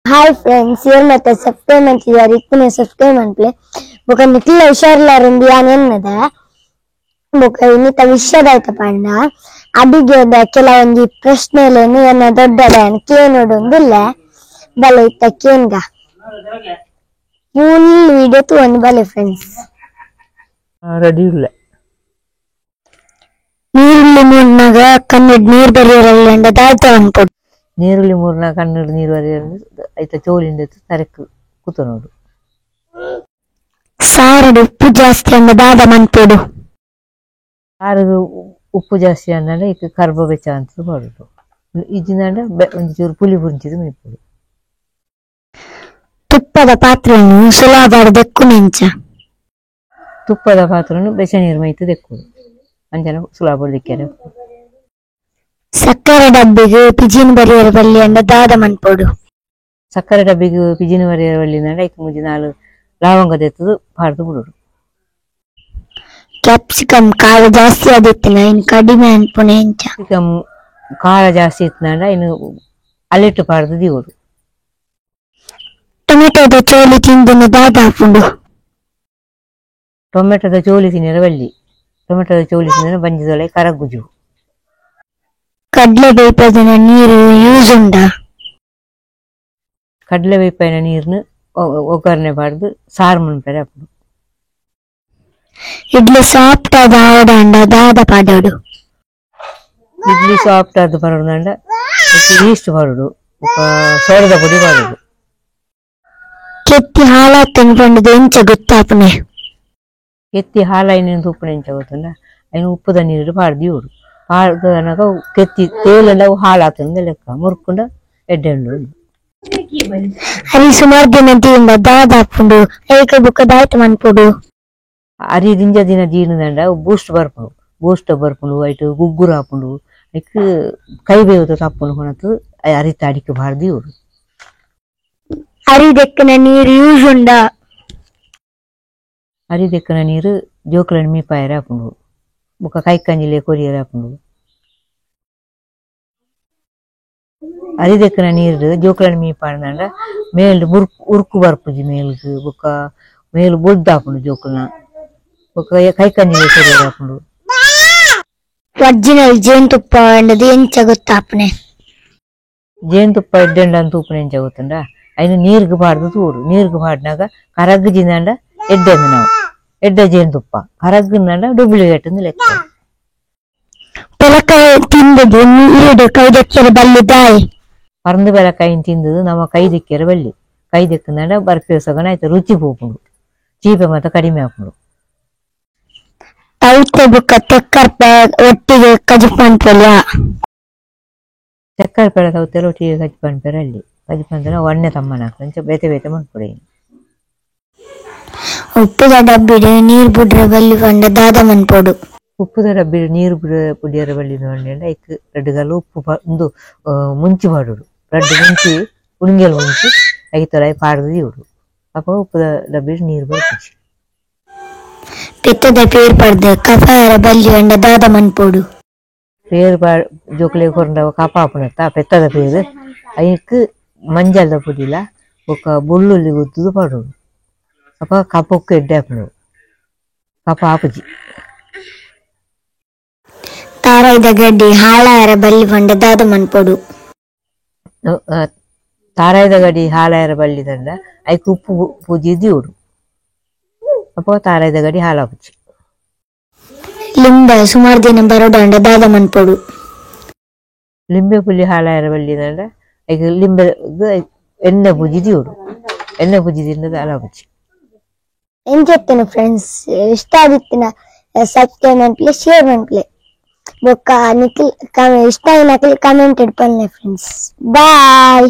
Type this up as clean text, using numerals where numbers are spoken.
Hi friends, here mata subscribe cheyari ikkune subscribe play boka nikla husharillarundi anennada boka inita vishayadaita panda adigeda ಕೆಲವೊಂದು ಪ್ರಶ್ನೆಗಳನ್ನು ಏನ ದೊಡ್ಡದನ್ನು ಕೇಳೋದೊಂದಿಲ್ಲ ಬಲೆ ಇತ್ತ ಕೇನ್ಗ full video ತಗೊಂಡು ಬಲೆ ಫ್ರೆಂಡ್ಸ್ ರೆಡಿ ಇಲ್ಲ ನೀರುಳ್ಳಿ ಮೂರ್ನಾಗ ಕನ್ನಡ ನೀರು ಬರೆಯಲ್ಲ ಎಂದ ದಾಯ್ತ ಅನ್ಕೊಡು ನೀರುಳ್ಳಿ ಮೂರ್ನ ಕನ್ನಡ ನೀರು ಬರೆಯಲ್ಲ ಐತ ಚೋಲಿಂದ ತರಕು ಕೂತ ನೋಡು ಸಾರಡು ಉಪ್ಪು ಜಾಸ್ತಿ ಅಂದ ದಾದ ಮನ್ಪೋಡು ಸಾರದು ಉಪ್ಪು ಜಾಸ್ತಿ ಅಂದ ಈಗ ಕರ್ಬ ಬೆಚ್ಚ ಅಂತ ಮಾಡುದು ಇಜಿಂದ ಒಂಚೂರು ಪುಲಿ ಪುಂಚಿದು ಮೇಪುಡು ತುಪ್ಪದ ಪಾತ್ರೆಯನ್ನು ಸುಲಭ ದೆಕ್ಕು ನೆಂಚ ತುಪ್ಪದ ಪಾತ್ರನು ಬೆಚ್ಚ ನೀರು ಮೈತು ದೆಕ್ಕುದು ಅಂಜನ ಸುಲಭ ದಿಕ್ಕ್ಯಾರ ಸಕ್ಕರೆ ಡಬ್ಬಿಗೆ ಪಿಜಿನ್ ಬರೆಯರ ಬಲ್ಲಿ ಅಂದ ದಾದ ಮನ್ಪೋಡು ಸಕ್ಕರೆ ಡಬ್ಬಿಗೆ ಪಿಜಿನ ಬರೆಯರ ಬಲ್ಲಿ ಅಂದ ಐಕ ಮುಂಜಿ ನಾಲು ಲವಂಗದ ಎತ್ತದು ಪಾಡ್ದು ಬಿಡುದು ಕ್ಯಾಪ್ಸಿಕಮ್ ಖಾರ ಜಾಸ್ತಿ ಆದಿತ್ತಿನ ಇನ್ನು ಕಡಿಮೆ ಅನ್ಪುನೆ ಎಂಚ ಕ್ಯಾಪ್ಸಿಕಮ್ ಖಾರ ಜಾಸ್ತಿ ಇತ್ತಂಡ ಇನ್ನು ಅಲ್ಲಿಟ್ಟು ಪಾಡ್ದು ದಿಗೋದು ಟೊಮೆಟೊದ ಚೋಲಿ ತಿಂದಿನ ದಾದ ಹಾಪುಂಡು ಟೊಮೆಟೊದ ಚೋಲಿ ತಿನ್ನರ ಬಲ್ಲಿ ಟೊಮೆಟೊದ ಚೋಲಿ ತಿನ್ನರ ಬಂಜಿದೊಳೆ ಕರಗುಜು ಕಡ್ಲೆ ಬೇಯಿಪದಿನ ನೀರು ಯೂಸ್ ಉಂಡ ಕಡ್ಲೆ ಬೇಯಿನ ನೀರ್ನು ಒಗ್ಗರಣೆ ಪಾಡ್ದು ಸಾರು ಮನ್ಪೆರೆ ಹಾಪುಡು ಇಡ್ಲಿ ಸಾಫ್ಟ್ ಆದ ಆವಡ ಅಂಡ ದಾದ ಪಾಡೋಡು ಇಡ್ಲಿ ಸಾಫ್ಟ್ ಆದ ಪರೋಡು ಈಸ್ಟ್ ಪಾಡುಡು ಸೋಡದ ಪುಡಿ ಪಾಡುದು ಕೆತ್ತಿ ಹಾಲಾತನ್ ಪಂಡದ ಎಂಚ ಗೊತ್ತಾಪನೆ ಕೆತ್ತಿ ಹಾಲೈನ ಉಪ್ಪು ಎಂಚ ಗೊತ್ತಂಡ ಐನು ಉಪ್ಪುದ ನೀರು ಪಾಡ್ದು ಇವ್ರು ಪಾಡ್ದನಗ ಕೆತ್ತಿ ತೇಲೆಲ್ಲ ಹಾಲಾತಂದ ಲೆಕ್ಕ ಮುರ್ಕೊಂಡ ಎಡ್ಡೆ ಉಂಡು ಅರಿ ಸುಮಾರು ದಿನ ದೀಂದ ದಾದ ಹಾಪುಂಡು ಏಕ ಬುಕ್ಕ ದಾಯ್ತ ಮನ್ಪೋಡು ಅರಿ ದಿಂಜ ದಿನ ಜೀನದಂಡ ಬೂಸ್ಟ್ ಬರ್ಪುಂಡು ಐಟು ಗುಗ್ಗುರು ಹಾಪುಂಡು ಐಕ್ ಕೈ ಬೇವುದ ತಪ್ಪುಂಡು ಹೊಣತು ಅರಿತ ಅಡಿಕೆ ಪಾಡ್ದು ಇವ್ರು ಅರಿದೆಕ್ಕನ ನೀರು ಯೂಸ್ ಉಂಡ ಅರಿದೆಕ್ಕನ ನೀರು ಜೋಕುಲನ್ ಮೀಪಾಯರ ಹಾಪುಂಡು ಬೊಕ ಕೈ ಕಂಜಿಲೆ ಕೊರಿಯರ ಹಾಪುಂಡು ಅರಿದೆಕ್ಕನ ನೀರು ಜೋಕುಲನ್ ಮೀಪಾಡ್ದಂಡ ಮೇಲ್ ಉರ್ಕು ಬರ್ಪುಜಿ ಮೇಲ್ಗ್ ಬೊಕ ಮೇಲ್ ಬೊಡ್ದು ಹಾಪುಂಡು ಜೋಕುಲ್ನ ಬೊಕ ಕೈ ಕಂಜಿಲೆ ಕೊರಿಯರ ಹಾಪುಂಡು ಒರಿಜಿನಲ್ ಜೇನುತುಪ್ಪ ಅಂಡದು ಎಂಚ ಗೊತ್ತಾಪನೆ ಜೇನುತುಪ್ಪ ಎಡ್ಡೆಂಡ ಅಂತ ಉಪ್ಪು ಎಂಚ ಗೊತ್ತಂಡ ಐನು ನೀರ್ಗ್ ಪಾಡ್ದು ತೂಡು ನೀರ್ಗ್ ಪಾಡ್ನಾಗ ಕರಗ್ಜಿಂದ ಎಡ್ಡೆಂದು ನಾವು ಎಡ್ಡೆ ಜೇನುತುಪ್ಪ ಕರಗ್ನಂಡ ಡೂಪ್ಲಿಕೇಟ್ ಲೆಕ್ಕ ಬೆಲಕಾಯಿ ತಿಂದದು ನೀರು ಕೈ ದೆಕ್ಕರ ಬಲ್ಲಿ ದಾಯ್ ಪರಂದು ಬೆಲಕಾಯಿನ ತಿಂದದು ನಮ್ಮ ಕೈ ದಿಕ್ಕೆರ ಬಲ್ಲಿ ಕೈ ದಿಕ್ಕಂದ ಬರ್ಪೇಸಗನ ಆಯ್ತು ರುಚಿ ಪೋಪುಂಡು ಚೀಪೆ ಮತ್ತೆ ಕಡಿಮೆ ಹಾಪುಂಡು ತೌತೆ ಬುಕ್ಕ ತೆಕ್ಕರ್ಪ ಒಟ್ಟಿಗೆ ಕಜಿಪಂಪಲ್ಯ ಚಕ್ಕರ್ ಪೆಳ ತೌತೆಲ್ಲ ಒಟ್ಟಿಗೆ ಕಜ್ಪಂಪೆರ ಅಲ್ಲಿ ಕಜ್ಪಂಪೆರ ಒಣ್ಣೆ ತಮ್ಮನ ಹಾಕಂಚ ಬೇತೆ ಬೇತೆ ಮನ್ಪುಡೆ ಉಪ್ಪುದ ಡಬ್ಬಿಡೆ ನೀರು ಬುಡ್ರ ಬಲ್ಲಿ ಬಂಡ ದಾದ ಮನ್ಪೋಡು ಉಪ್ಪುದ ಡಬ್ಬಿ ನೀರು ಪುಡಿಯರ ಬಲ್ಲಿ ನೋಡಿಂಡ ಐಕ್ ರಡ್ಡುಗಲ್ಲ ಉಪ್ಪು ಒಂದು ಮುಂಚಿ ಪಾಡುಡು ರಡ್ಡು ಮುಂಚಿ ಉಣ್ಗೆಲ್ ಮುಂಚಿ ಐತೊಳೈ ಪಾಡ್ದು ಇವ್ರು ಅಪ್ಪ ಉಪ್ಪುದ ಡಬ್ಬಿ ನೀರು ಬರ್ಪಿಸಿ ಪೆತ್ತದ ಪೇರ್ ಪಡ್ದು ಕಫಾರ ಬಲ್ಲಿ ಬಂಡ ದಾದ ಮನ್ಪೋಡು ಪೇರು ಜೋಕ್ಲೆ ಕೊರಂಡವ ಕಪ ಹಾಪುಣತ್ತ ಪೆತ್ತದ ಪೇರು ಐಕ್ ಮಂಜಲ್ದ ಪುಡಿಲ ಬೊಕ ಬೊಳ್ಳುಳ್ಳಿ ಗುದ್ದುದು ಪಾಡೋಡು ಅಪ್ಪ ಕಪಕ್ಕೆ ಎಡ್ಡೆ ಹಾಪುಡು ಕಪ ಆಪುಜಿ ತಾರಾಯ್ದ ಗಡ್ಡಿ ಹಾಳಾಯರ ಬಲ್ಲಿ ಬಂಡ ದಾದ ಮನ್ಪೋಡು ತಾರಾಯ್ದ ಗಡಿ ಹಾಲಾಯರ ಬಲ್ಲಿ ದಂಡ ಐಕ್ ಉಪ್ಪು ಪೂಜಿ ದಿವ್ಡು ಅಪ್ಪ ತಾರಾಯ್ದ ಗಡಿ ಹಾಲಾಪುಜಿ ಲಿಂಬೆ ಸುಮಾರು ದಿನ ಬರೋಡಂಡ ದಾದ ಮನ್ಪೋಡು ಲಿಂಬೆ ಪುಲಿ ಹಾಲಾಯರ ಬಲ್ಲಿ ದಂಡ ಐಕ್ ಲಿಂಬೆ ಎಣ್ಣೆ ಪೂಜಿ ದಿವ್ಡು ಎಣ್ಣೆ ಪೂಜಿ ದಿಂದ ಹಾಲಾಪುಜಿ ಎಂಜೆತ್ತಿನ ಫ್ರೆಂಡ್ಸ್ ಇಷ್ಟ ಆಗಿತ್ತಿನ ಸಬ್ಸ್ಕ್ರೈಬ್ ಮನ್ಪ್ಲೆ ಶೇರ್ ಮನ್ಪ್ಲೆ ಬೊಕ್ಕ ನಿಖಿಲ್ ಇಷ್ಟ ಆಗಿನ ಕಮೆಂಟ್ ಇಡ್ಪಲ್ನೆ ಫ್ರೆಂಡ್ಸ್ ಬಾಯ್.